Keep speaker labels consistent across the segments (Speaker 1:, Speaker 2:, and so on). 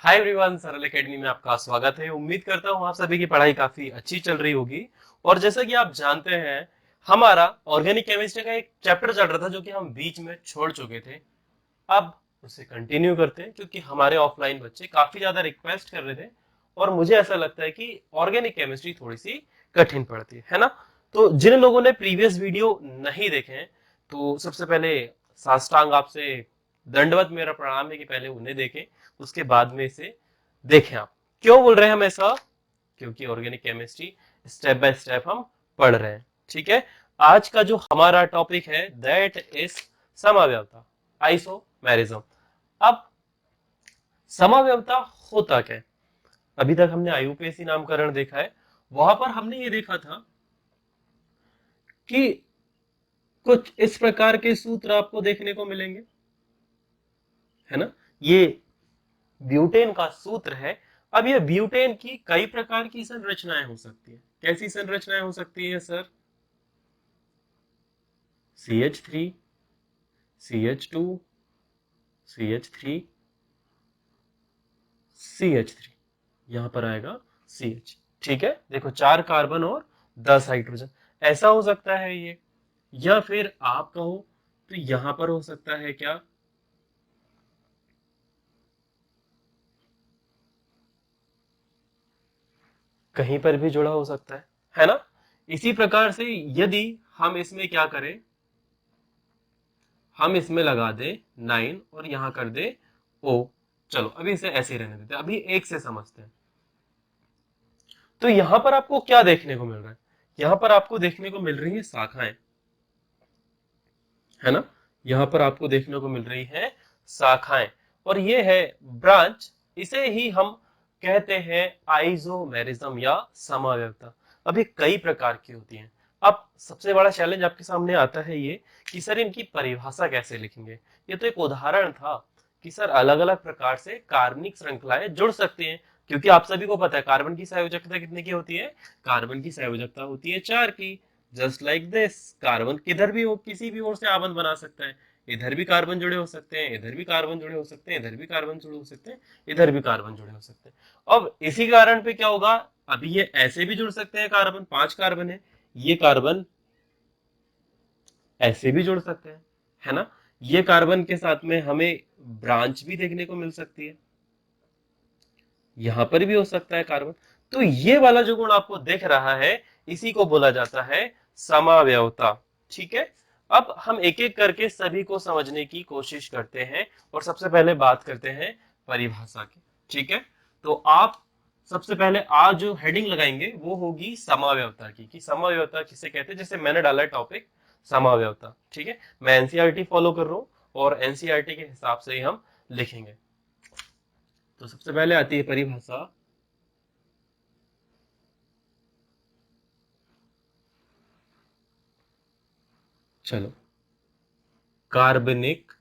Speaker 1: Hi everyone, सरल academy में आपका स्वागत है। उम्मीद करता हूँ आप सभी की पढ़ाई काफी अच्छी चल रही होगी। और जैसा कि आप जानते हैं, हमारा ऑर्गेनिक केमिस्ट्री का एक चैप्टर चल रहा था जो कि हम बीच में छोड़ चुके थे। अब उसे कंटिन्यू करते हैं क्योंकि हमारे ऑफलाइन बच्चे काफी ज्यादा रिक्वेस्ट कर रहे थे और मुझे ऐसा लगता है कि ऑर्गेनिक केमिस्ट्री थोड़ी सी कठिन पड़ती है ना। तो जिन लोगों ने प्रीवियस वीडियो नहीं देखे हैं, तो सबसे पहले साष्टांग आपसे दंडवत मेरा प्रणाम है कि पहले उन्हें देखें, उसके बाद में इसे देखें। आप क्यों बोल रहे हैं हम ऐसा? क्योंकि organic chemistry step by step हम पढ़ रहे हैं। ठीक है। आज का जो हमारा टॉपिक है दैट इज समाव्यवता, आइसोमेरिज्म। अब समाव्यवता होता क्या है? अभी तक हमने आईयूपीएसी नामकरण देखा है, वहां पर हमने ये देखा था कि कुछ इस प्रकार के सूत्र आपको देखने को मिलेंगे, है ना। ये ब्यूटेन का सूत्र है। अब ये ब्यूटेन की कई प्रकार की संरचनाएं हो सकती है। कैसी संरचनाएं हो सकती है sir? CH3, CH2, CH3, CH3, यहां पर आएगा CH। ठीक है, देखो 4 कार्बन और 10 हाइड्रोजन, ऐसा हो सकता है ये। या फिर आप कहो तो यहां पर हो सकता है क्या? कहीं पर भी जुड़ा हो सकता है ना। इसी प्रकार से यदि हम इसमें क्या करें, हम इसमें लगा दे 9 और यहां कर दे O। चलो अभी इसे ऐसे ही रहने देते हैं, अभी एक से समझते हैं। तो यहां पर आपको क्या देखने को मिल रहा है? यहां पर आपको देखने को मिल रही है शाखाएं, है ना। यहां पर आपको देखने को मिल रही है शाखाएं, और ये है ब्रांच। इसे ही हम कहते हैं आइसोमेरिज्म या समाव्यवता। अभी कई प्रकार की होती हैं। अब सबसे बड़ा चैलेंज आपके सामने आता है ये कि सर इनकी परिभाषा कैसे लिखेंगे। ये तो एक उदाहरण था कि सर अलग अलग प्रकार से कार्बनिक श्रृंखलाएं जुड़ सकती हैं, क्योंकि आप सभी को पता है कार्बन की संयोजकता कितने की होती है। कार्बन की संयोजकता होती है 4 की। जस्ट लाइक दिस, कार्बन किधर भी हो, किसी भी ओर से आबंध बना सकता है। इधर भी कार्बन जुड़े हो सकते हैं, इधर भी कार्बन जुड़े हो सकते हैं, इधर भी कार्बन जुड़े हो सकते हैं, इधर भी कार्बन जुड़े हो सकते हैं। अब इसी कारण पे क्या होगा, अभी ये ऐसे भी जुड़ सकते हैं, कार्बन 5 कार्बन है, ये कार्बन ऐसे भी जुड़ सकते हैं, है ना। ये कार्बन के साथ में हमें ब्रांच भी देखने को मिल सकती है, यहां पर भी हो सकता है कार्बन। तो ये वाला जो गुण आपको दिख रहा है, इसी को बोला जाता है समाव्यवता। ठीक है। अब हम एक एक करके सभी को समझने की कोशिश करते हैं और सबसे पहले बात करते हैं परिभाषा की। ठीक है। तो आप सबसे पहले आज जो हेडिंग लगाएंगे वो होगी समाव्यवता की, कि समाव्यवता किसे कहते हैं। जैसे मैंने डाला टॉपिक समाव्यवता, ठीक है। मैं एनसीईआरटी फॉलो कर रहा हूं और एनसीईआरटी के हिसाब से ही हम लिखेंगे। तो सबसे पहले आती है परिभाषा। चलो, कार्बनिक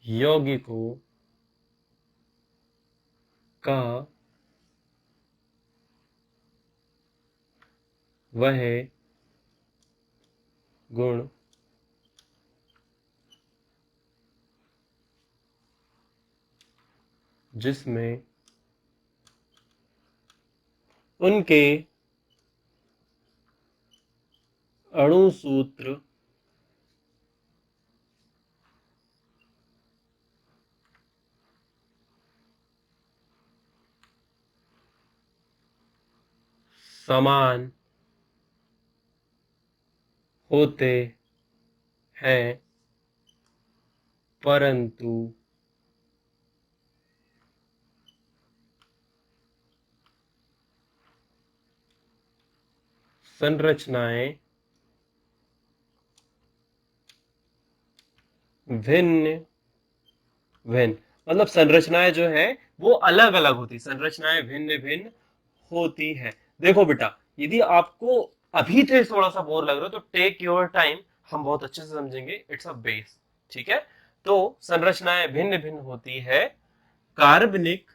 Speaker 1: यौगिकों का वह गुण जिसमें उनके अणुसूत्र समान होते हैं, परंतु संरचनाएं भिन्न भिन्न, मतलब संरचनाएं जो है वो अलग अलग होती, संरचनाएं भिन्न भिन्न होती है। देखो बेटा, यदि आपको अभी से थोड़ा सा बोर लग रहा है तो टेक योर टाइम, हम बहुत अच्छे से समझेंगे। It's a base. ठीक है। तो संरचनाएं भिन्न भिन्न होती है, कार्बनिक।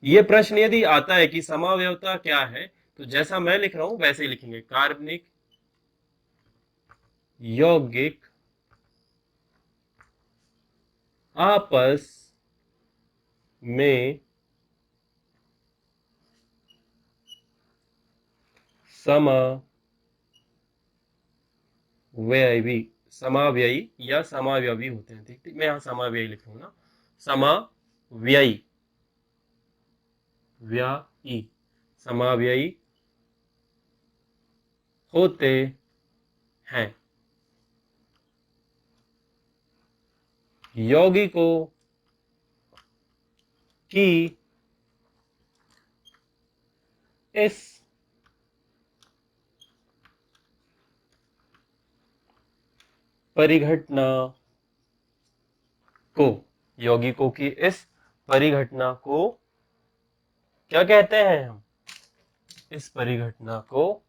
Speaker 1: ये प्रश्न यदि आता है कि समावयवता क्या है, तो जैसा मैं लिख रहा हूं वैसे ही लिखेंगे, कार्बनिक यौगिक आपस में समाव्ययी समाव्ययी या समाव्ययी होते हैं। ठीक ठीक, मैं यहाँ समाव्ययी लिखूंगा, समाव्ययी व्ययी समाव्ययी होते हैं। यौगिकों की इस परिघटना को यौगिकों की इस परिघटना को क्या कहते हैं हम? इस परिघटना को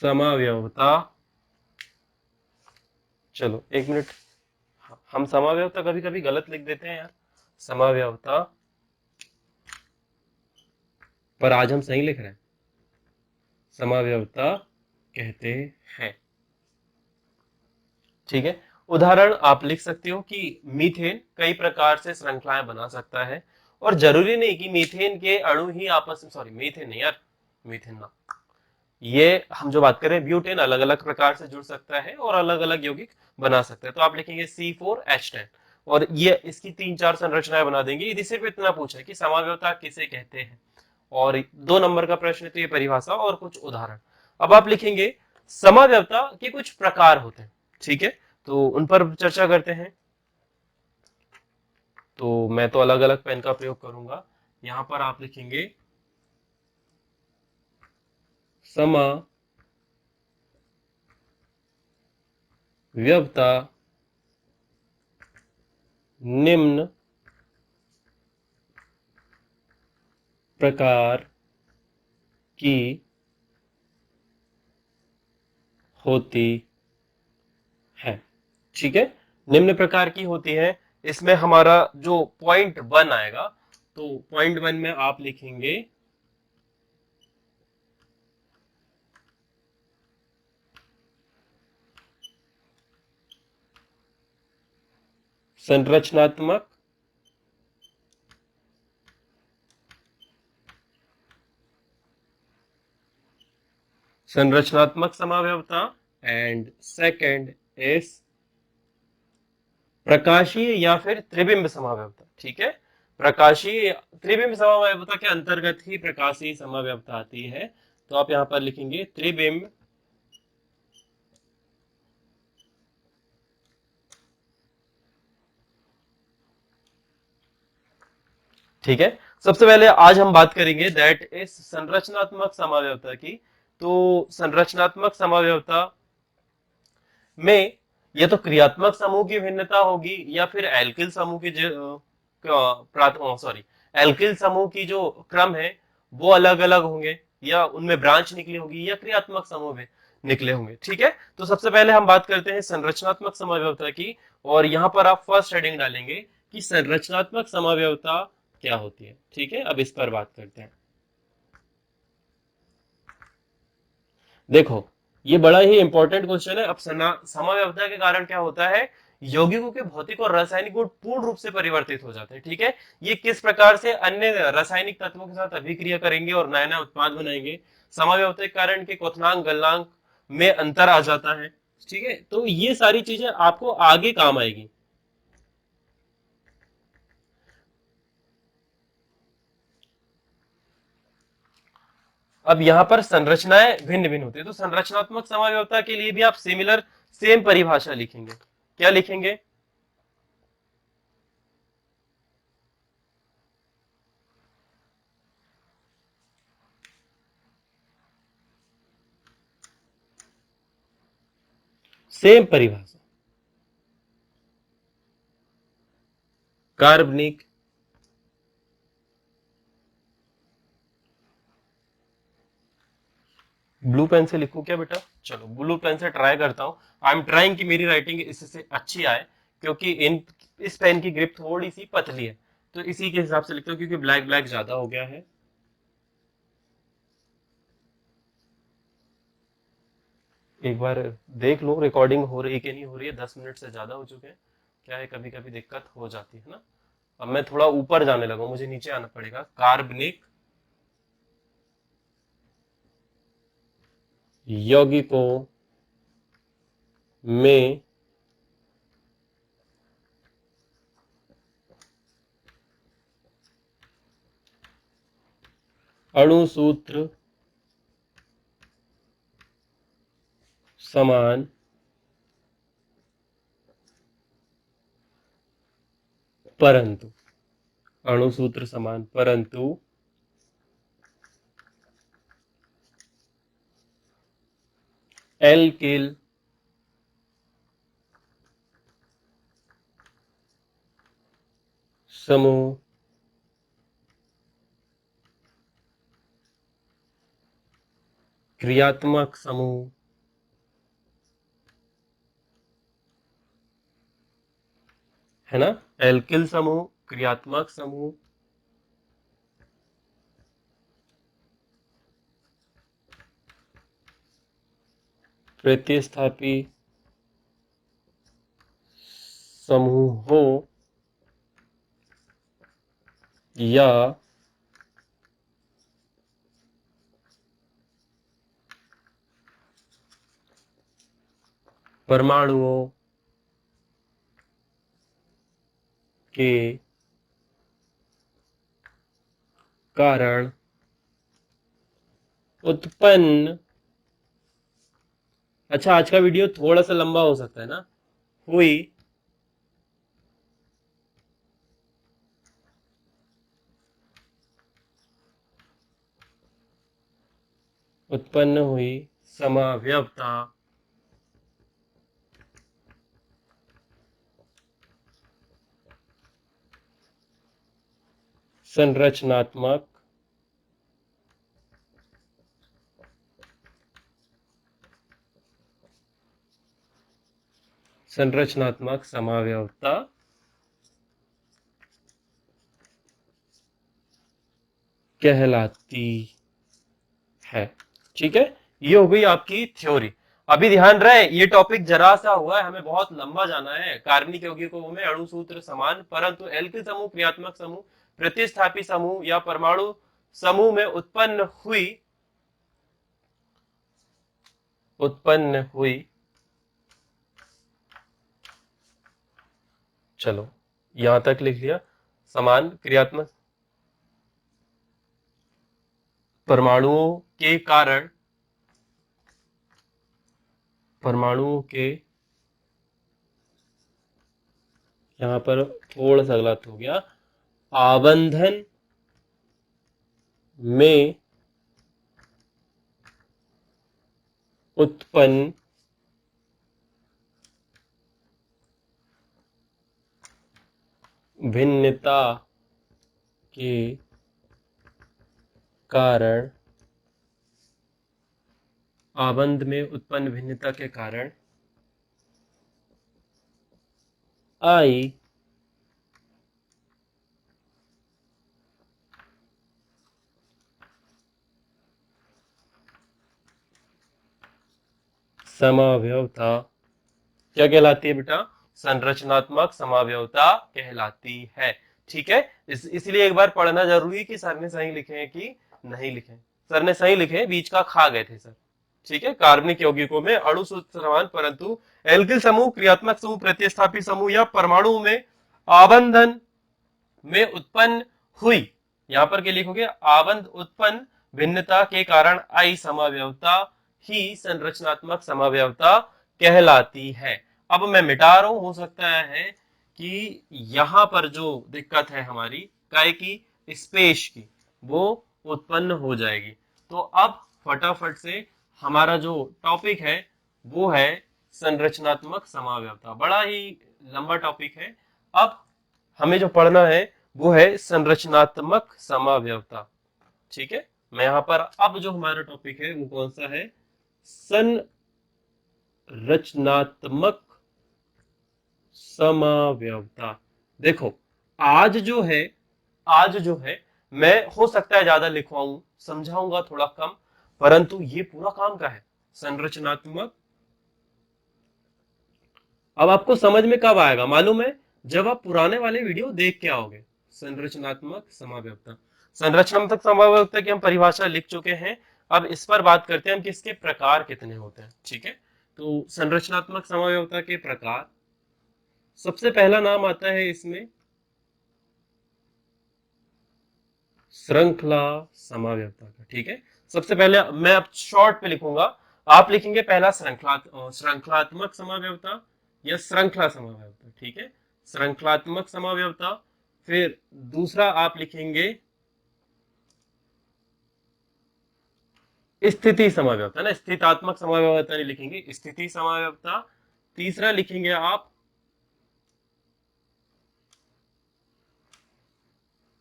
Speaker 1: समाव्ययता। चलो एक मिनट, हम समाव्ययता कभी कभी गलत लिख देते हैं यार, समाव्ययता, पर आज हम सही लिख रहे हैं, समाव्ययता कहते हैं। ठीक है, उदाहरण आप लिख सकते हो कि मीथेन कई प्रकार से श्रृंखलाएं बना सकता है, और जरूरी नहीं कि मीथेन के अणु ही आपस में, सॉरी मीथेन नहीं यार, मीथेन ना, ये हम जो बात करें ब्यूटेन अलग अलग प्रकार से जुड़ सकता है और अलग अलग यौगिक बना सकता है। तो आप लिखेंगे C4H10 और ये इसकी 3-4 संरचनाएं बना देंगे। यदि सिर्फ इतना पूछा है कि समाव्ययता किसे कहते हैं, और 2 नंबर का प्रश्न है तो ये परिभाषा और कुछ उदाहरण। अब आप लिखेंगे समाव्ययता के कुछ प्रकार होते हैं। ठीक है, तो उन पर चर्चा करते हैं। तो मैं तो अलग अलग पेन का प्रयोग करूंगा। यहां पर आप लिखेंगे समाव्ययता निम्न प्रकार की होती है। ठीक है, निम्न प्रकार की होती है। इसमें हमारा जो पॉइंट 1 आएगा, तो पॉइंट 1 में आप लिखेंगे संरचनात्मक समाव्ययता, एंड सेकंड इज प्रकाशीय या फिर त्रिबिंब समाव्ययता। ठीक है, प्रकाशीय त्रिबिंब समाव्ययता के अंतर्गत ही प्रकाशीय समाव्ययता आती है। तो आप यहां पर लिखेंगे त्रिबिंब ठीक है, सबसे पहले आज हम बात करेंगे दैट इज संरचनात्मक समाव्ययता की। तो संरचनात्मक समाव्ययता में या तो क्रियात्मक समूह की भिन्नता होगी या फिर एल्किल समूह की सॉरी एल्किल समूह की जो क्रम है वो अलग अलग होंगे, या उनमें ब्रांच निकली होगी, या क्रियात्मक समूह में निकले होंगे। ठीक है, तो सबसे पहले हम बात करते हैं संरचनात्मक समाव्ययता की, और यहां पर आप फर्स्ट हेडिंग डालेंगे कि संरचनात्मक समाव्ययता क्या होती है। ठीक है, अब इस पर बात करते हैं। देखो, ये बड़ा ही इंपॉर्टेंट क्वेश्चन है। अब समाव्यवस्था के कारण क्या होता है, यौगिकों के भौतिक और रासायनिक गुण पूर्ण रूप से परिवर्तित हो जाते हैं। ठीक है, ये किस प्रकार से अन्य रासायनिक तत्वों के साथ अभिक्रिया करेंगे और नया नया उत्पाद बनाएंगे, समाव्यवस्था के कारण के क्वथनांक गलनांक में अंतर आ जाता है। ठीक है, तो ये सारी चीजें आपको आगे काम आएगी। अब यहाँ पर संरचनाएं भिन्न भिन्न होती है, तो संरचनात्मक समाव्यवस्था के लिए भी आप सिमिलर सेम परिभाषा लिखेंगे। क्या लिखेंगे? सेम परिभाषा, कार्बनिक ब्लू पेन से लिखूं क्या बेटा? चलो ब्लू पेन से ट्राई करता हूं। आई एम ट्राइंग कि मेरी राइटिंग इससे अच्छी आए, क्योंकि इन इस पेन की ग्रिप थोड़ी सी पतली है, तो इसी के हिसाब से लिखता हूँ, क्योंकि ब्लैक ब्लैक ज्यादा हो गया है। एक बार देख लो रिकॉर्डिंग हो रही है कि नहीं हो रही है। 10 मिनट से ज्यादा हो चुके हैं। क्या है, कभी कभी दिक्कत हो जाती है ना। अब मैं थोड़ा ऊपर जाने लगा हूं, मुझे नीचे आना पड़ेगा। कार्बनिक यौगिकों में अणुसूत्र समान परंतु, अणुसूत्र समान परंतु एल्किल समूह क्रियात्मक समूह है ना, एल्किल समूह क्रियात्मक समूह प्रतिस्थापी समूहों या परमाणुओं के कारण उत्पन्न, अच्छा आज का वीडियो थोड़ा सा लंबा हो सकता है ना, हुई उत्पन्न हुई समावयवता संरचनात्मक संरचनात्मक समावयवता कहलाती है। ठीक है, ये हो गई आपकी थ्योरी। अभी ध्यान रहे, ये टॉपिक जरा सा हुआ है, हमें बहुत लंबा जाना है। कार्बनिक यौगिकों में अणुसूत्र समान परंतु एल्किल समूह क्रियात्मक समूह प्रतिस्थापी समूह या परमाणु समूह में उत्पन्न हुई, चलो यहां तक लिख लिया, समान क्रियात्मक परमाणुओं के कारण, परमाणुओं के, यहां पर थोड़ा सा गलत हो गया, आबंधन में उत्पन्न भिन्नता के कारण, आबंध में उत्पन्न भिन्नता के कारण आई समावयवता क्या कहलाती है बेटा, संरचनात्मक समावयवता कहलाती है। ठीक है, इसलिए एक बार पढ़ना जरूरी है कि सर ने सही लिखे हैं कि नहीं लिखे। सर ने सही लिखे, बीच का खा गए थे सर। ठीक है, कार्बनिक यौगिकों में अणु सूत्र समान परंतु एल्किल समूह क्रियात्मक समूह प्रतिस्थापी समूह या परमाणु में आबंधन में उत्पन्न हुई, यहां पर क्या लिखोगे, आबंध उत्पन्न भिन्नता के कारण आई समावयवता ही संरचनात्मक समावयवता कहलाती है। अब मैं मिटा रहा हूं, हो सकता है कि यहां पर जो दिक्कत है हमारी काय की स्पेस की, वो उत्पन्न हो जाएगी। तो अब फटाफट से हमारा जो टॉपिक है वो है संरचनात्मक समावयवता। बड़ा ही लंबा टॉपिक है। अब हमें जो पढ़ना है वो है संरचनात्मक समावयवता। ठीक है, मैं यहां पर अब जो हमारा टॉपिक है वो कौन सा है, संरचनात्मक समावयवता। देखो आज जो है मैं हो सकता है ज्यादा लिखवाऊं, समझाऊंगा थोड़ा कम, परंतु ये पूरा काम का है, संरचनात्मक अब आपको समझ में कब आएगा मालूम है? जब आप पुराने वाले वीडियो देख के आओगे। संरचनात्मक समाव्यवस्था, संरचनात्मक समाव्यवस्था की हम परिभाषा लिख चुके हैं। अब इस पर बात करते हैं हम कि इसके प्रकार कितने होते हैं। ठीक है, तो संरचनात्मक समाव्यवस्था के प्रकार, सबसे पहला नाम आता है इसमें श्रृंखला समाव्यवस्था का। ठीक है, सबसे पहले मैं अब शॉर्ट पे लिखूंगा, आप लिखेंगे पहला श्रृंखलात्मक समाव्यवस्था या श्रृंखला समाव्यवस्था। ठीक है, श्रृंखलात्मक समाव्यवस्था। फिर दूसरा आप लिखेंगे स्थिति समाव्यवस्था, ना स्थितात्मक समाव्यवस्था नहीं लिखेंगे, स्थिति समाव्यवस्था। तीसरा लिखेंगे आप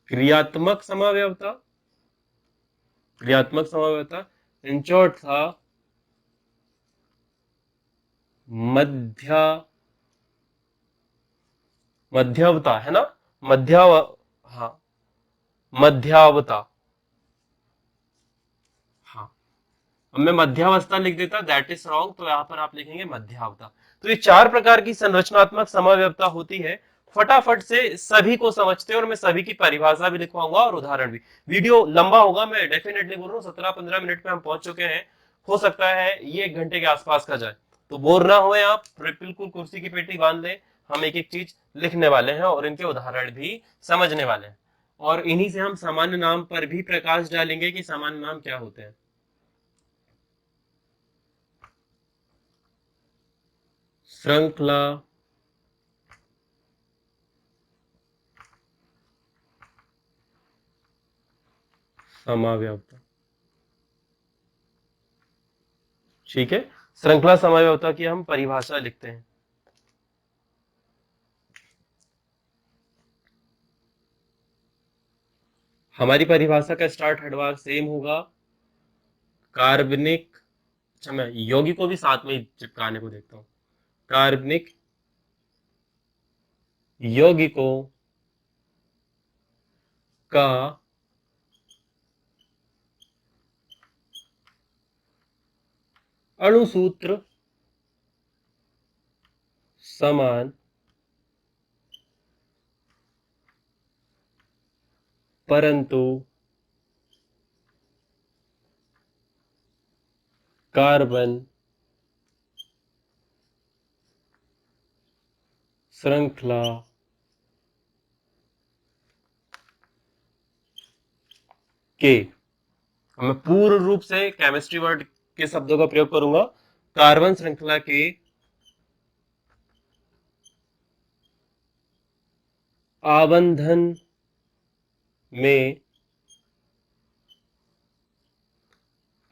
Speaker 1: क्रियात्मक समाव्यवस्था, क्रियात्मक समाव्यवस्था। एंड चौथा मध्या मध्यावता, है ना, मध्याव हाँ, मध्यावता। हाँ, अब मैं मध्यावस्था लिख देता, दैट इज रॉन्ग, तो यहाँ पर आप लिखेंगे मध्यावता। तो ये चार प्रकार की संरचनात्मक समाव्यवस्था होती है। फटाफट से सभी को समझते हैं और मैं सभी की परिभाषा भी लिखवाऊंगा और उदाहरण भी। वीडियो लंबा होगा, मैं डेफिनेटली बोल रहा हूँ, 17-15 मिनट पे हम पहुंच चुके हैं। हो सकता है ये 1 घंटे के आसपास का जाए, तो बोर ना हुए आप, बिल्कुल कुर्सी की पेटी बांध लें। हम एक एक चीज लिखने वाले हैं और इनके उदाहरण भी समझने वाले हैं, और इन्हीं से हम सामान्य नाम पर भी प्रकाश डालेंगे कि सामान्य नाम क्या होते हैं। श्रृंखला समाव्यवस्था। ठीक है, श्रृंखला समाव्यवस्था की हम परिभाषा लिखते हैं। हमारी परिभाषा का स्टार्ट हडवार सेम होगा, कार्बनिक। अच्छा, मैं यौगिक को भी साथ में ही चिपकाने को देखता हूं। कार्बनिक यौगिकों का अणुसूत्र समान परंतु कार्बन श्रृंखला के, मैं पूर्ण रूप से केमिस्ट्री वर्ड के शब्दों का प्रयोग करूंगा, कार्बन श्रृंखला के आबंधन में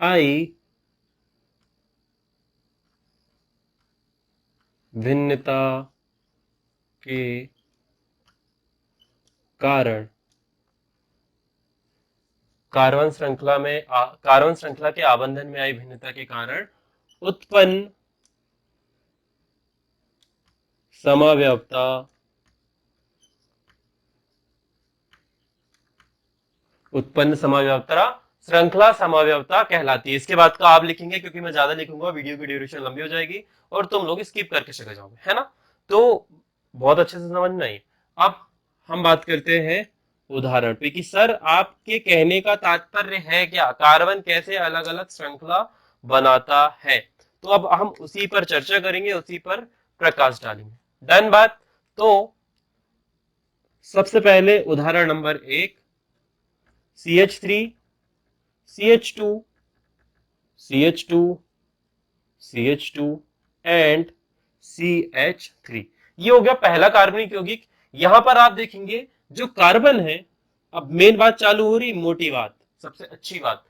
Speaker 1: आई भिन्नता के कारण, कार्बन श्रृंखला के आबंधन में आई भिन्नता के कारण उत्पन्न समाव्यवस्था श्रृंखला समाव्यवस्था कहलाती है। इसके बाद का आप लिखेंगे, क्योंकि मैं ज्यादा लिखूंगा वीडियो की ड्यूरेशन लंबी हो जाएगी और तुम लोग स्किप करके चले जाओगे, है ना। तो बहुत अच्छे से समझना है। अब हम बात करते हैं उदाहरण पे कि सर आपके कहने का तात्पर्य है क्या, कार्बन कैसे अलग अलग श्रृंखला बनाता है। तो अब हम उसी पर चर्चा करेंगे, उसी पर प्रकाश डालेंगे। डन बात। तो सबसे पहले उदाहरण number 1, CH3 CH2 CH2 CH2 and CH3। ये हो गया पहला कार्बनिक यौगिक। यहां पर आप देखेंगे जो कार्बन है, अब मेन बात चालू हो रही, मोटी बात, सबसे अच्छी बात,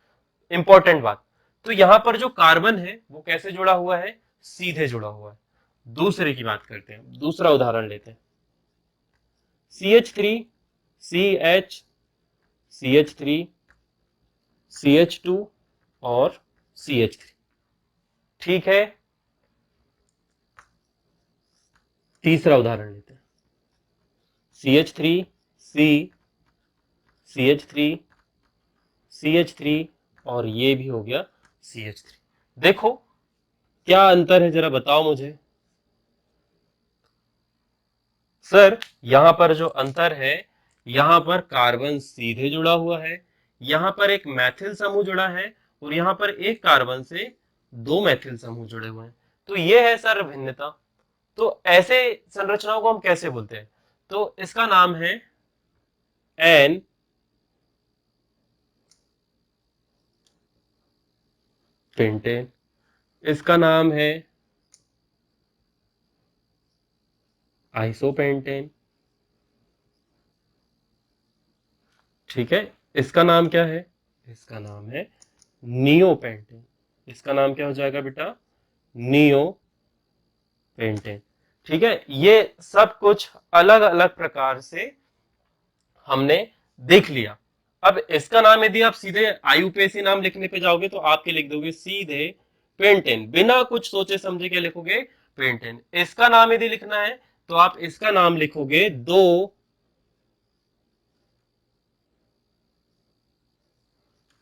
Speaker 1: इंपॉर्टेंट बात। तो यहां पर जो कार्बन है वो कैसे जुड़ा हुआ है, सीधे जुड़ा हुआ है। दूसरे की बात करते हैं, दूसरा उदाहरण लेते हैं, CH3 CH CH3 CH2 और CH3। ठीक है, तीसरा उदाहरण लेते हैं, CH3 C CH3 CH3 और ये भी हो गया CH3। देखो क्या अंतर है, जरा बताओ मुझे। सर यहां पर जो अंतर है, यहां पर कार्बन सीधे जुड़ा हुआ है, यहां पर एक मैथिल समूह जुड़ा है, और यहां पर एक कार्बन से दो मैथिल समूह जुड़े हुए हैं। तो ये है सर भिन्नता। तो ऐसे संरचनाओं को हम कैसे बोलते हैं? तो इसका नाम है एन पेंटेन, इसका नाम है आइसोपेंटेन, ठीक है। इसका नाम क्या है? इसका नाम है नियोपेंटेन। इसका नाम क्या हो जाएगा बेटा? नियोपेंटेन, ठीक है। ये सब कुछ अलग अलग प्रकार से हमने देख लिया। अब इसका नाम यदि आप सीधे आईयूपीएसी नाम लिखने पे जाओगे तो आपके लिख दोगे सीधे पेंटेन, बिना कुछ सोचे समझे क्या लिखोगे? पेंटेन। इसका नाम यदि लिखना है तो आप इसका नाम लिखोगे दो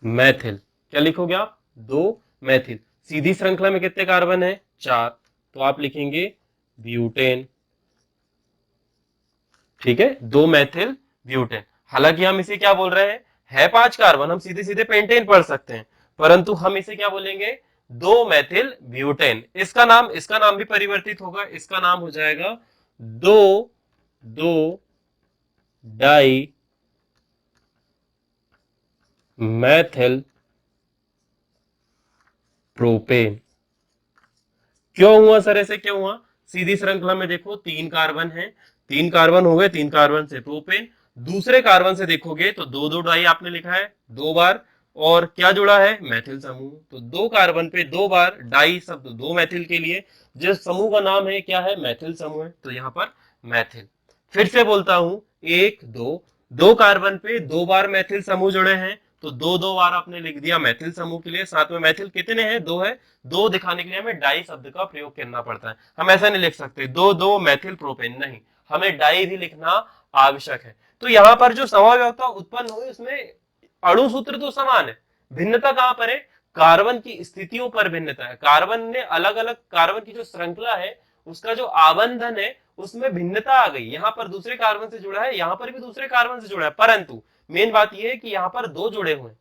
Speaker 1: मैथिल। क्या लिखोगे आप? दो मैथिल। सीधी श्रृंखला में कितने कार्बन है? चार, तो आप लिखेंगे ब्यूटेन, ठीक है, दो मैथिल ब्यूटेन। हालांकि हम इसे क्या बोल रहे हैं, है पांच कार्बन, हम सीधे सीधे पेंटेन पढ़ सकते हैं, परंतु हम इसे क्या बोलेंगे? दो मैथिल ब्यूटेन। इसका नाम भी परिवर्तित होगा, इसका नाम हो जाएगा दो दो डाई मैथिल प्रोपेन। क्यों हुआ सर ऐसे? क्यों हुआ? सीधी श्रृंखला में देखो तीन कार्बन है, तीन कार्बन हो गए, तीन कार्बन से प्रोपेन। दूसरे कार्बन से देखोगे तो दो दो डाई आपने लिखा है दो बार, और क्या जुड़ा है? मैथिल समूह। तो दो कार्बन पे दो बार डाई शब्द दो मैथिल के लिए, जिस समूह का नाम है क्या है? मैथिल समूह है, तो यहां पर मैथिल। फिर से बोलता हूं, एक दो, दो कार्बन पे दो बार मैथिल समूह जुड़े हैं, तो दो दो बार आपने लिख दिया मैथिल समूह के लिए। साथ में मैथिल कितने हैं? दो है। दो दिखाने के लिए हमें डाई शब्द का प्रयोग करना पड़ता है। हम ऐसा नहीं लिख सकते दो दो मैथिल प्रोपेन, नहीं, हमें डाई भी लिखना आवश्यक है। तो यहां पर जो समव्यवस्था उत्पन्न हुई उसमें अणु सूत्र तो समान है, भिन्नता कहां पर है? कार्बन की स्थितियों पर भिन्नता है। कार्बन ने अलग अलग, कार्बन की जो श्रृंखला है उसका जो आबंधन है उसमें भिन्नता आ गई। यहां पर दूसरे कार्बन से जुड़ा है, यहां पर भी दूसरे कार्बन से जुड़ा है, परंतु मेन बात यह है कि यहां पर दो जुड़े हुए हैं।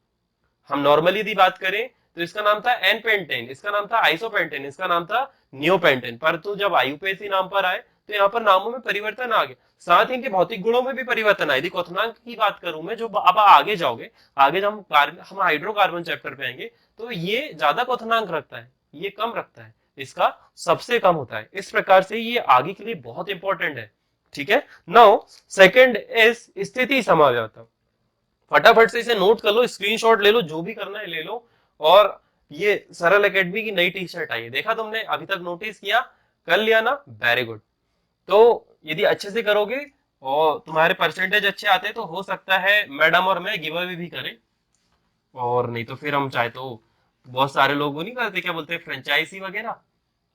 Speaker 1: हम नॉर्मली यदि बात करें तो इसका नाम था एन पेंटेन, इसका नाम था आइसोपेंटेन, इसका नाम था नियोपेंटेन, परंतु जब आईयूपीएसी नाम पर आए तो यहाँ पर नामों में परिवर्तन आ गया, साथ ही इनके भौतिक गुणों में भी परिवर्तन आए। यदि क्वथनांक की बात करूं मैं, जो अब आगे जाओगे, आगे जब हम हाइड्रोकार्बन चैप्टर पे आएंगे तो ये ज्यादा क्वथनांक रखता है, ये कम रखता है, इसका सबसे कम होता है। इस प्रकार से ये आगे के लिए बहुत इंपॉर्टेंट है, ठीक है। नाउ सेकंड इज स्थिति समाव्यवस्था। फटाफट से इसे नोट कर लो, स्क्रीनशॉट ले लो, जो भी करना है ले लो। और ये सरल एकेडमी की नई टी शर्ट आई है, देखा तुमने? अभी तक नोटिस किया? कर लिया ना? Very good. तो यदि अच्छे से करोगे और तुम्हारे परसेंटेज अच्छे आते हैं तो हो सकता है मैडम और मैं गिव अवे भी करें, और नहीं तो फिर हम चाहे तो, बहुत सारे लोग वो नहीं करते, क्या बोलते हैं, फ्रेंचाइजी वगैरह,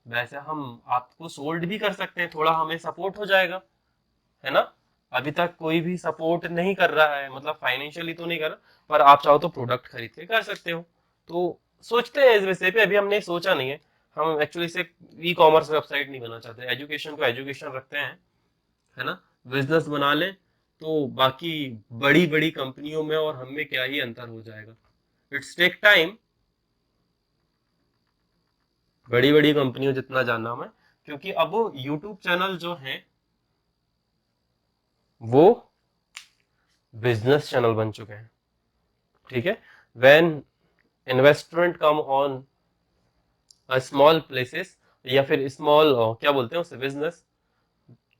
Speaker 1: वैसे हम आपको सोल्ड भी कर सकते हैं, थोड़ा हमें सपोर्ट हो जाएगा, है ना। अभी तक कोई भी सपोर्ट नहीं कर रहा है, मतलब फाइनेंशियली तो नहीं कर रहा, पर आप चाहो तो प्रोडक्ट खरीद के कर सकते हो। तो सोचते हैं इस विषय पे, अभी हमने सोचा नहीं है। हम एक्चुअली से ई कॉमर्स वेबसाइट नहीं बना चाहते, एजुकेशन को एजुकेशन रखते हैं, है ना। बिजनेस बना लें तो बाकी बड़ी बड़ी कंपनियों में और हम में क्या ही अंतर हो जाएगा। इट्स टेक टाइम, बड़ी बड़ी कंपनियों जितना जानना मैं, क्योंकि अब वो यूट्यूब चैनल जो है वो बिजनेस चैनल बन चुके हैं, ठीक है। When investment come on small places, या फिर स्मॉल क्या बोलते हैं उसे, बिजनेस,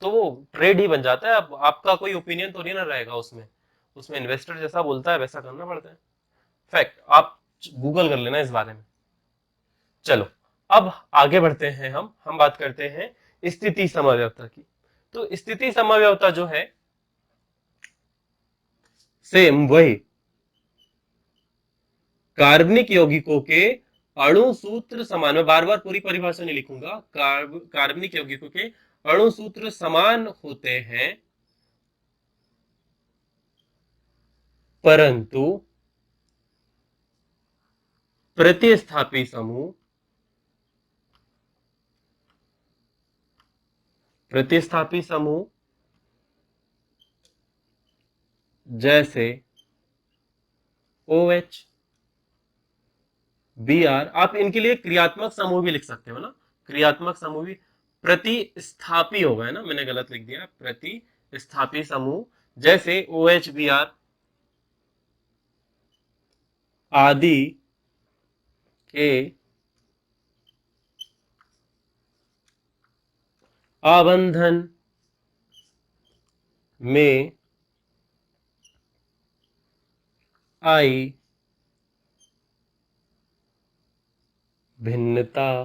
Speaker 1: तो वो ट्रेड ही बन जाता है। अब आपका कोई ओपिनियन तो नहीं ना रहेगा उसमें, उसमें इन्वेस्टर जैसा बोलता है वैसा करना पड़ता है। फैक्ट, आप गूगल कर लेना इस बारे में। चलो, अब आगे बढ़ते हैं, हम बात करते हैं स्थिति समव्यवस्था की। तो स्थिति समव्यवस्था जो है, सेम वही कार्बनिक यौगिकों के अणु सूत्र समान, मैं बार बार पूरी परिभाषा नहीं लिखूंगा, कार्बनिक यौगिकों के अणु सूत्र समान होते हैं, परंतु प्रतिस्थापी समूह, प्रतिस्थापी समूह जैसे OH, Br, आप इनके लिए क्रियात्मक समूह भी लिख सकते हो ना, क्रियात्मक समूह भी प्रतिस्थापी होगा, है ना, मैंने गलत लिख दिया, प्रतिस्थापी समूह जैसे OH, Br आदि के आबंधन में आई भिन्नता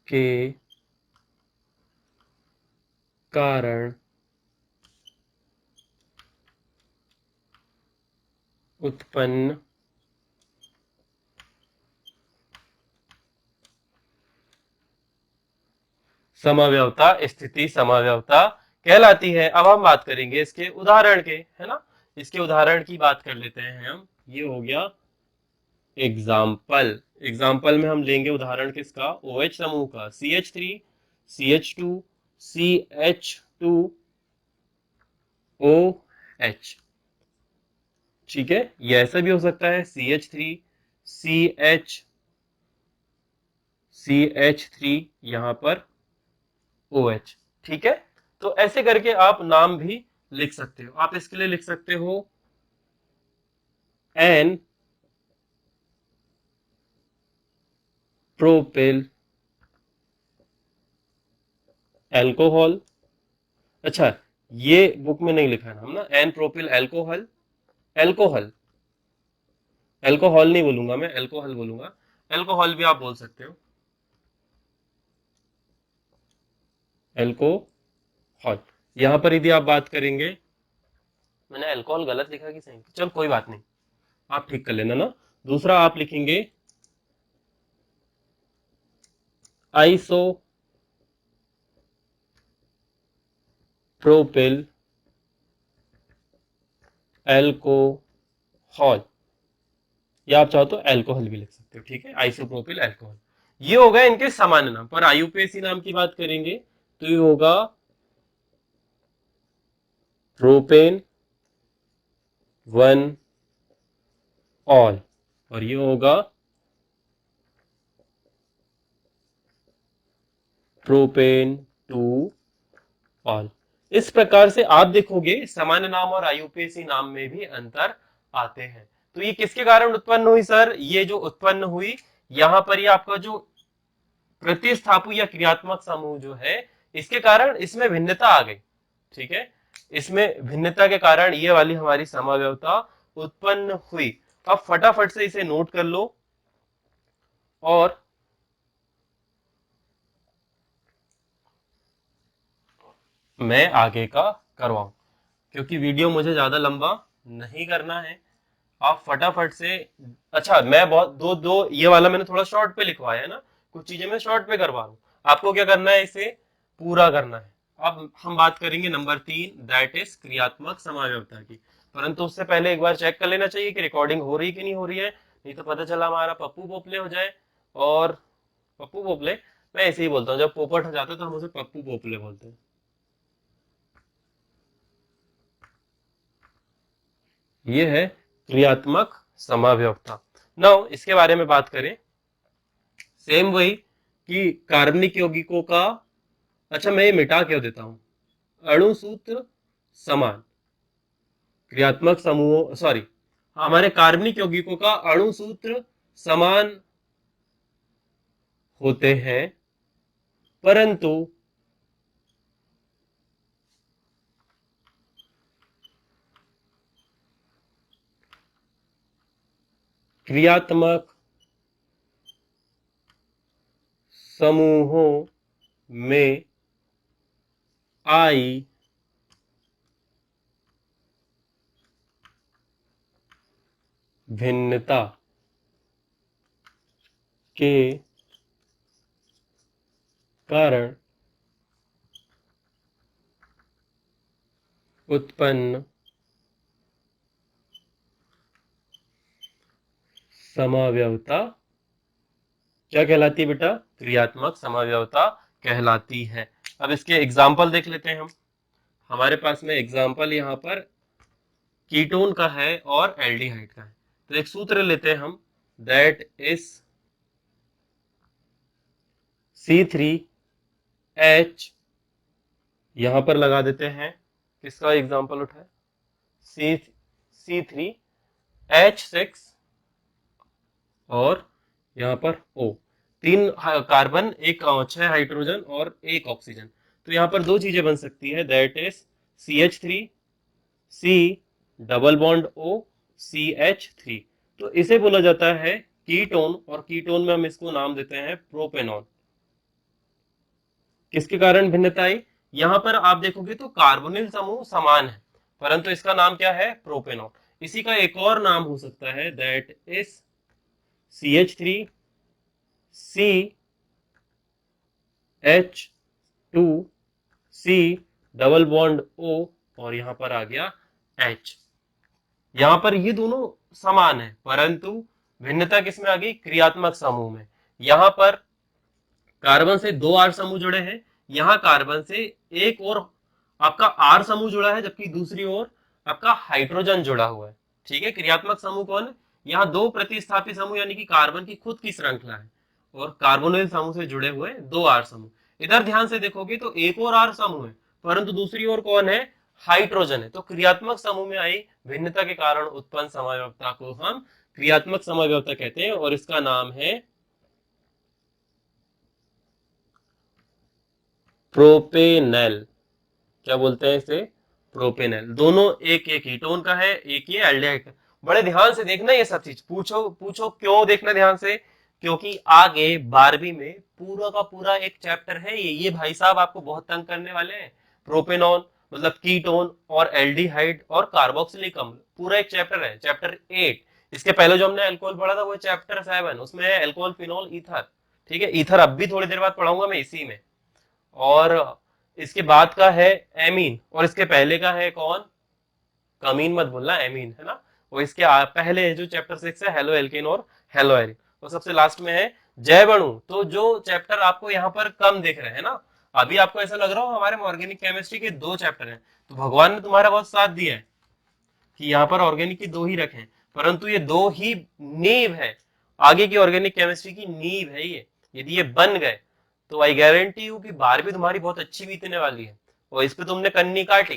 Speaker 1: के कारण उत्पन्न समव्यवता स्थिति समव्यवता कहलाती है। अब हम बात करेंगे इसके उदाहरण के, है ना, इसके उदाहरण की बात कर लेते हैं हम। ये हो गया एग्जाम्पल। एग्जाम्पल में हम लेंगे उदाहरण किसका, OH समूह का, CH3, CH2, CH2OH। ठीक है, ये ऐसा भी हो सकता है CH3 CH3 यहां पर OH। ठीक है, तो ऐसे करके आप नाम भी लिख सकते हो। आप इसके लिए लिख सकते हो एन प्रोपिल एल्कोहल। अच्छा, ये बुक में नहीं लिखा है नाम ना, n propyl alcohol, alcohol, alcohol नहीं बोलूंगा मैं, एल्कोहल बोलूंगा। एल्कोहल भी आप बोल सकते हो, एल्कोहल। यहां पर यदि आप बात करेंगे, मैंने अल्कोहल गलत लिखा कि सही, चल कोई बात नहीं, आप ठीक कर लेना ना। दूसरा आप लिखेंगे आइसो प्रोपिल एल्कोहल, या आप चाहो तो एल्कोहल भी लिख सकते हो। ठीक है, आइसोप्रोपिल एल्कोहल। ये हो गए इनके सामान्य नाम। पर आईयूपीएसी नाम की बात करेंगे तो ये होगा प्रोपेन 1 ऑल, और ये होगा प्रोपेन 2 ऑल। इस प्रकार से आप देखोगे सामान्य नाम और आईयूपीएसी नाम में भी अंतर आते हैं। तो ये किसके कारण उत्पन्न हुई सर, ये जो उत्पन्न हुई यहां पर ये आपका जो प्रतिस्थापु या क्रियात्मक समूह जो है, इसके कारण इसमें भिन्नता आ गई। ठीक है, इसमें भिन्नता के कारण ये वाली हमारी समव्यवता उत्पन्न हुई। अब फटाफट से इसे नोट कर लो और मैं आगे का करवाऊं, क्योंकि वीडियो मुझे ज्यादा लंबा नहीं करना है। आप फटाफट से, अच्छा मैं बहुत दो दो ये वाला मैंने थोड़ा शॉर्ट पे लिखवाया है ना, कुछ चीजें मैं शॉर्ट पे करवा रहा हूं, आपको क्या करना है, इसे पूरा करना है। अब हम बात करेंगे नंबर 3, दैट इज क्रियात्मक समव्यवता की। परंतु उससे पहले एक बार चेक कर लेना चाहिए कि रिकॉर्डिंग हो रही कि नहीं हो रही है, नहीं तो पता चला हमारा पप्पू पोपले हो जाए। और पप्पू पोपले, मैं ऐसे ही बोलता हूँ, जब पोपट हो जाता है तो हम उसे पप्पू पोपले बोलते हैं। ये है क्रियात्मक समावयवता। नाउ इसके बारे में बात करें, सेम वही कि कार्बनिक यौगिकों का, अच्छा मैं ये मिटा क्यों देता हूं, अणु सूत्र समान, क्रियात्मक समूहों, सॉरी, हमारे कार्बनिक यौगिकों का अणु सूत्र समान होते हैं, परंतु क्रियात्मक समूहों में आई भिन्नता के कारण उत्पन्न समावयवता क्या कहलाती है बेटा, क्रियात्मक समावयवता कहलाती है। अब इसके एग्जाम्पल देख लेते हैं हम। हमारे पास में एग्जाम्पल यहाँ पर कीटोन का है और एल्डिहाइड का है। तो एक सूत्र लेते हैं हम, दैट इज C3H, यहां पर लगा देते हैं, किसका एग्जाम्पल उठाए, C3H6 और यहाँ पर O, तीन कार्बन, एक 6 हाइड्रोजन और एक ऑक्सीजन। तो यहाँ पर दो चीजें बन सकती है, that is CH3 C double bond O CH3। तो इसे बोला जाता है कीटोन, और कीटोन में हम इसको नाम देते हैं प्रोपेनॉन। किसके कारण भिन्नता आई, यहां पर आप देखोगे तो कार्बोनिल समूह समान है, परंतु इसका नाम क्या है, प्रोपेनॉन। इसी का एक और नाम हो सकता है, that is CH3 CH2 C double bond O और यहां पर आ गया H। यहां पर ये दोनों समान है, परंतु भिन्नता किसमें आ गई, क्रियात्मक समूह में। यहां पर कार्बन से दो आर समूह जुड़े हैं, यहां कार्बन से एक और आपका आर समूह जुड़ा है, जबकि दूसरी ओर आपका हाइड्रोजन जुड़ा हुआ है। ठीक है, क्रियात्मक समूह कौन है, यहाँ दो प्रतिस्थापी समूह यानी कि कार्बन की खुद की श्रृंखला है, और कार्बोनिल समूह से जुड़े हुए दो आर समूह। इधर ध्यान से देखोगे तो एक और आर समूह है, परंतु दूसरी ओर कौन है, हाइड्रोजन है। तो क्रियात्मक समूह में आई भिन्नता के कारण उत्पन्न समव्यवस्था को हम क्रियात्मक समव्यवस्था कहते हैं, और इसका नाम है प्रोपेनल। क्या बोलते हैं इसे, प्रोपेनल। दोनों एक एक कीटोन का है, एक ये एल्डिहाइड का। बड़े ध्यान से देखना ये सब चीज, पूछो पूछो क्यों देखना ध्यान से, क्योंकि आगे 12वीं में पूरा का पूरा एक चैप्टर है ये भाई साहब आपको बहुत तंग करने वाले हैं। प्रोपेनॉन मतलब कीटोन और एल्डिहाइड और कार्बोक्सिलिक अम्ल, पूरा एक चैप्टर है, चैप्टर 8। इसके पहले जो हमने अल्कोहल पढ़ा था वो चैप्टर 7, उसमें है अल्कोहल, फिनॉल, ईथर। ठीक है, ईथर अब भी थोड़ी देर बाद पढ़ाऊंगा मैं इसी में। और इसके बाद का है एमीन, और इसके पहले का है कौन, कमीन मत भूलना, एमीन है ना। वो इसके पहले जो चैप्टर 6 है हेलो एल्केन और हेलो एरिन, और सबसे लास्ट में है जैव अणु। तो जो चैप्टर आपको यहाँ पर कम दिख रहे हैं ना, अभी आपको ऐसा लग रहा हो हमारे में ऑर्गेनिक केमिस्ट्री के 2 चैप्टर हैं, तो भगवान ने तुम्हारा बहुत साथ दिया है कि यहाँ पर ऑर्गेनिक की 2 ही रखे, परंतु ये 2 ही नींव है, आगे की ऑर्गेनिक केमिस्ट्री की नींव है ये। यदि ये बन गए तो आई गारंटी यू कि 12वीं तुम्हारी बहुत अच्छी बीतने वाली है। और इस पे तुमने कन्नी काटी,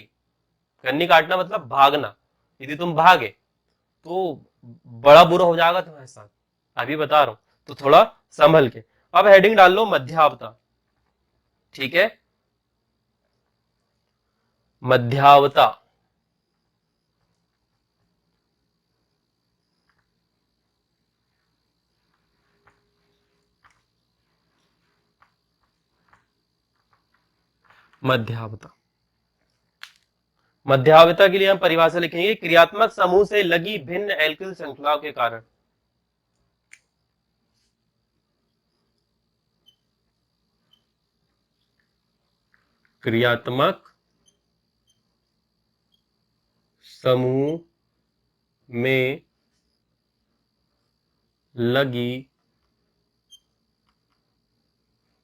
Speaker 1: कन्नी काटना मतलब भागना, यदि तुम भागे तो बड़ा बुरा हो जाएगा तुम्हारे साथ, अभी बता रहा हूं। तो थोड़ा संभल के। अब हेडिंग डाल लो मध्यावता। ठीक है, मध्यावता। मध्यावता, मध्यावता के लिए हम परिभाषा लिखेंगे, क्रियात्मक समूह से लगी भिन्न एल्किल श्रृंखलाओं के कारण। क्रियात्मक समूह में लगी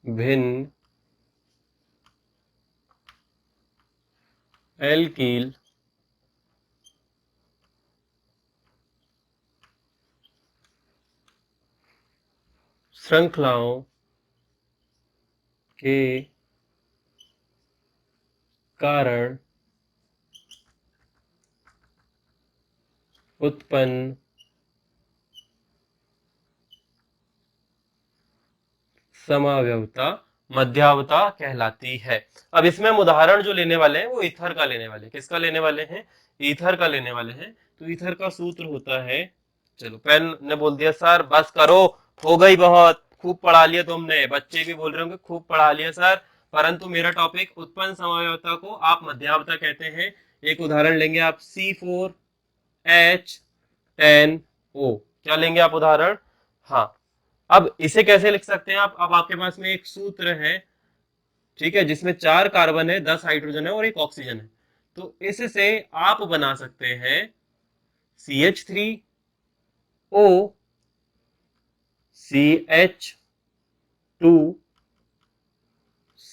Speaker 1: भिन्न एल्कील श्रृंखलाओं के कारण उत्पन्न समाव्यवता मध्यावता कहलाती है। अब इसमें हम उदाहरण जो लेने वाले हैं वो ईथर का लेने वाले हैं। किसका लेने वाले हैं, ईथर का लेने वाले हैं। तो ईथर का सूत्र होता है, चलो पेन ने बोल दिया सर बस करो, हो गई बहुत, खूब पढ़ा लिया तुमने, बच्चे भी बोल रहे होंगे खूब पढ़ा लिया सर, परंतु मेरा टॉपिक उत्पन्न समाव्यवता को आप मध्यावता कहते हैं। एक उदाहरण लेंगे आप, C4H10O, क्या लेंगे आप उदाहरण। हाँ, अब इसे कैसे लिख सकते हैं आप, अब आपके पास में एक सूत्र है, ठीक है, जिसमें 4 कार्बन है, 10 हाइड्रोजन है और एक ऑक्सीजन है। तो इससे आप बना सकते हैं CH3O CH2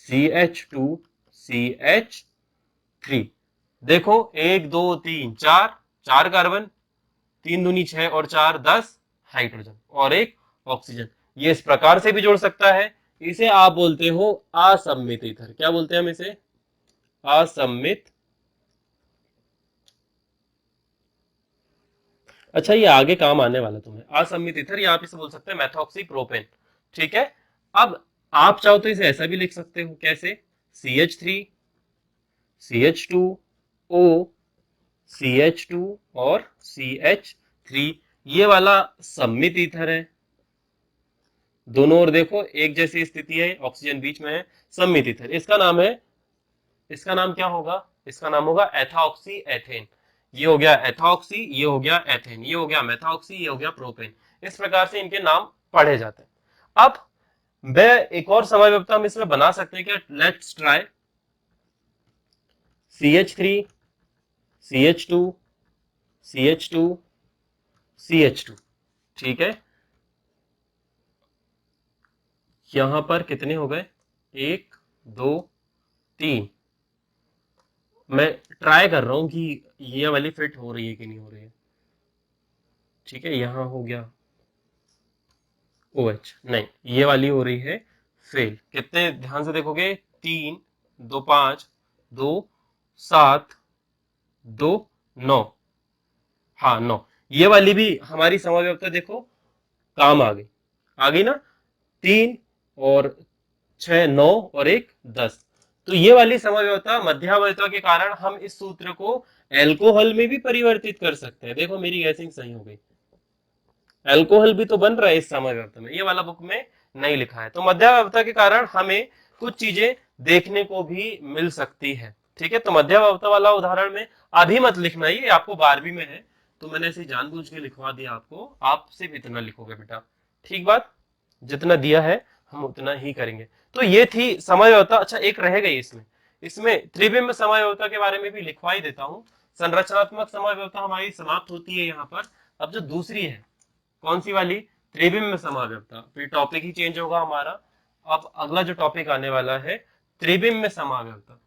Speaker 1: CH2CH3। देखो 1 2 3 4, 4 कार्बन, 3 दूनी 6 और 4 10 हाइड्रोजन और एक ऑक्सीजन। ये इस प्रकार से भी जोड़ सकता है। इसे आप बोलते हो असम्मित ईथर। क्या बोलते हैं हम इसे? असम्मित। अच्छा, ये आगे काम आने वाला तुम्हें। असम्मित ईथर, या आप इसे बोल सकते हैं मेथॉक्सी प्रोपेन। ठीक है। अब आप चाहो तो इसे ऐसा भी लिख सकते हो। कैसे? CH3 CH2O CH2 और CH3, ये वाला सम्मित ईथर है। दोनों ओर देखो एक जैसी स्थिति है, ऑक्सीजन बीच में है, सम्मित ईथर। इसका नाम क्या होगा? इसका नाम होगा एथॉक्सी एथेन। ये हो गया एथॉक्सी, ये हो गया एथेन, ये हो गया मेथॉक्सी, ये हो गया प्रोपेन। इस प्रकार से इनके नाम पढ़े जाते हैं। अब मैं एक और समझौता हम इसमें बना सकते हैं क्या? Let's try. CH3 CH2 CH2 CH2। ठीक है। यहां पर कितने हो गए? 1 2 3। मैं ट्राई कर रहा हूं कि ये वाली फिट हो रही है कि नहीं हो रही है। ठीक है, यहां हो गया OH, नहीं ये वाली हो रही है फेल। कितने ध्यान से देखोगे? 3 2 5 2 7 2 9। हाँ 9। ये वाली भी हमारी समव्यवस्था देखो काम आ गई ना। 3 और 6 9 और 1 10। तो ये वाली समव्यवस्था मध्यावयता के कारण हम इस सूत्र को एल्कोहल में भी परिवर्तित कर सकते हैं। देखो मेरी गैसिंग सही हो गई। एल्कोहल भी तो बन रहा है इस समव्यवस्था में, ये वाला बुक में नहीं लिखा है। तो मध्यावयता के कारण हमें कुछ चीजें देखने को भी मिल सकती है। ठीक है, तो मध्यावयता वाला उदाहरण में अभी मत लिखना, ये आपको 12वीं में है तो मैंने ऐसे जानबूझ के लिखवा दिया आपको। आप सिर्फ इतना लिखोगे बेटा। ठीक बात, जितना दिया है हम उतना ही करेंगे। तो ये थी समव्यवस्था। अच्छा, एक रह गई इसमें। इसमें त्रिविम समव्यवस्था के बारे में भी लिखवा ही देता हूं। संरचनात्मक समव्यवस्था हमारी समाप्त होती है यहाँ पर। अब जो दूसरी है, कौन सी वाली? त्रिविम समव्यवस्था। फिर टॉपिक ही चेंज होगा हमारा। अब अगला जो टॉपिक आने वाला है त्रिविम समव्यवस्था।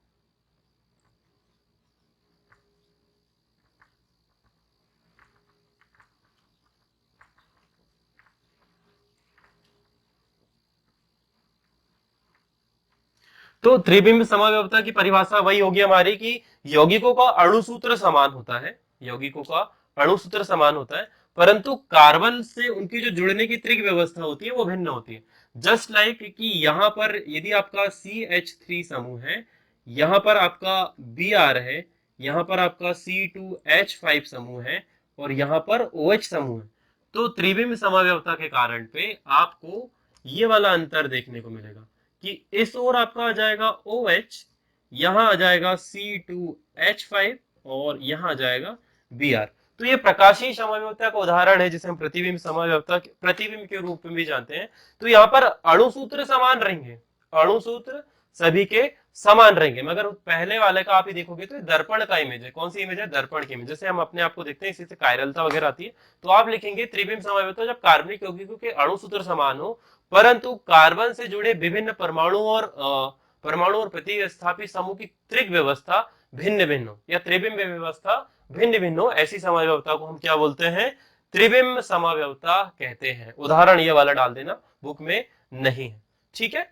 Speaker 1: तो त्रिविम समव्यवस्था की परिभाषा वही होगी हमारी कि यौगिकों का अणुसूत्र समान होता है। यौगिकों का अणुसूत्र समान होता है, परंतु कार्बन से उनकी जो जुड़ने की त्रिक व्यवस्था होती है वो भिन्न होती है। जस्ट लाइक कि यहाँ पर यदि आपका CH3 समूह है, यहाँ पर आपका Br है, यहाँ पर आपका C2H5 समूह है और यहाँ पर OH समूह है। तो त्रिविम समव्यवस्था के कारण पे आपको ये वाला अंतर देखने को मिलेगा कि इस ओर आपका आ जाएगा OH, यहां आ जाएगा C2H5 और यहां आ जाएगा Br। तो ये प्रकाशीय समव्यवस्था का उदाहरण है जिसे हम प्रतिबिंब समव्यवस्था प्रतिबिंब के रूप में भी जानते हैं। तो यहाँ पर अणुसूत्र समान रहेंगे, अणुसूत्र सभी के समान रहेंगे, मगर पहले वाले का आप ही देखोगे तो दर्पण का इमेज है। कौन सी इमेज है? दर्पण की इमेज। जैसे हम अपने आप को देखते हैं, इसी से कायरलता वगैरह आती है। तो आप लिखेंगे त्रिविम समव्यवस्था जब कार्बनिक यौगिकों के अणुसूत्र समान हो, परंतु कार्बन से जुड़े विभिन्न परमाणु और प्रतिस्थापी समूह की त्रिक व्यवस्था भिन्न भिन्न हो, या त्रिविम व्यवस्था भिन्न भिन्न हो, ऐसी समव्यवस्था को हम क्या बोलते हैं? त्रिविम समव्यवस्था कहते हैं। उदाहरण ये वाला डाल देना, बुक में नहीं है। ठीक है,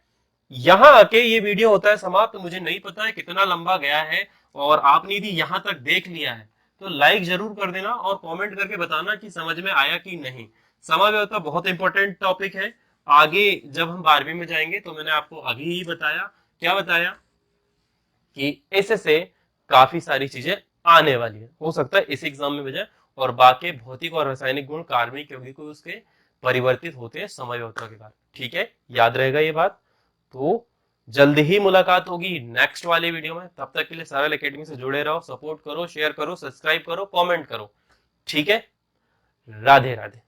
Speaker 1: यहां आके ये वीडियो होता है समाप्त। तो मुझे नहीं पता है कितना लंबा गया है, और आपने यदि यहां तक देख लिया है तो लाइक जरूर कर देना और कमेंट करके बताना कि समझ में आया कि नहीं। समव्यवस्था बहुत इंपॉर्टेंट टॉपिक है। आगे जब हम 12वीं में जाएंगे तो मैंने आपको अभी ही बताया, क्या बताया, कि इससे काफी सारी चीजें आने वाली है। हो सकता है इस एग्जाम में बजाय, और बाकी भौतिक और रासायनिक गुण कार्बनिक यौगिकों उसके परिवर्तित होते हैं समव्यवस्था के बाद। ठीक है, याद रहेगा ये बात। तो जल्दी ही मुलाकात होगी नेक्स्ट वाले वीडियो में। तब तक के लिए सरल एकेडमी से जुड़े रहो, सपोर्ट करो, शेयर करो, सब्सक्राइब करो, कमेंट करो। ठीक है, राधे राधे।